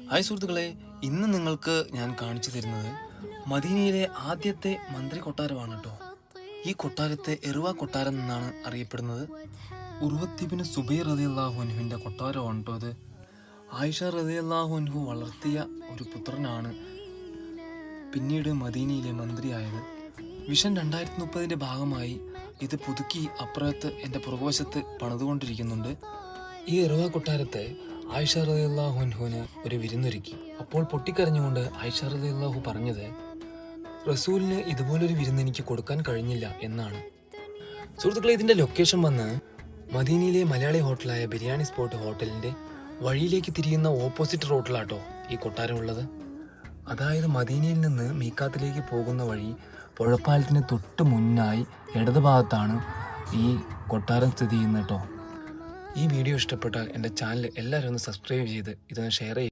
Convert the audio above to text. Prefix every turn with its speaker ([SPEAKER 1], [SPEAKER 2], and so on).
[SPEAKER 1] Hi സുഹൃത്തുക്കളെ, ഇന്ന് നിങ്ങൾക്ക് ഞാൻ കാണിച്ചു തരുന്നത് മദീനയിലെ ആദ്യത്തെ മന്ത്രി കൊട്ടാരമാണ് കേട്ടോ. ഈ കൊട്ടാരത്തെ എറുവ കൊട്ടാരം എന്നാണ് അറിയപ്പെടുന്നത്. ഉർവത്തിബിന് സുബൈർ റളിയല്ലാഹു അൻഹുവിൻ്റെ കൊട്ടാരമാണ് കേട്ടോ ഇത്. ആയിഷ റളിയല്ലാഹു അൻഹു വളർത്തിയ ഒരു പുത്രനാണ് പിന്നീട് മദീനയിലെ മന്ത്രിയായത്. വിഷൻ 2030 ഭാഗമായി ഇത് പുതുക്കി അപ്പുറത്ത് എൻ്റെ പുറകുവശത്ത് പണിതുകൊണ്ടിരിക്കുന്നുണ്ട്. ഈ എറുവ കൊട്ടാരത്തെ ആയിഷ റളിയല്ലാഹു അൻഹുവിന് ഒരു വിരുന്നൊരുക്കി. അപ്പോൾ പൊട്ടിക്കരഞ്ഞുകൊണ്ട് ആയിഷ റളിയല്ലാഹു പറഞ്ഞത്, റസൂലിന് ഇതുപോലൊരു വിരുന്ന് എനിക്ക് കൊടുക്കാൻ കഴിഞ്ഞില്ല എന്നാണ്. സുഹൃത്തുക്കളെ, ഇതിൻ്റെ ലൊക്കേഷൻ വന്ന് മദീനയിലെ മലയാളി ഹോട്ടലായ ബിരിയാണി സ്പോട്ട് ഹോട്ടലിൻ്റെ വഴിയിലേക്ക് തിരിയുന്ന ഓപ്പോസിറ്റ് റോഡിലാട്ടോ ഈ കൊട്ടാരമുള്ളത്. അതായത് മദീനയിൽ നിന്ന് മീക്കാത്തിലേക്ക് പോകുന്ന വഴി പുഴപ്പാലത്തിന് തൊട്ട് മുന്നായി ഇടത് ഭാഗത്താണ് ഈ കൊട്ടാരം സ്ഥിതി ചെയ്യുന്നത് കേട്ടോ. ഈ വീഡിയോ ഇഷ്ടപ്പെട്ടാൽ എൻ്റെ ചാനൽ എല്ലാവരും ഒന്ന് സബ്സ്ക്രൈബ് ചെയ്ത് ഇതൊന്ന് ഷെയർ ചെയ്യുക.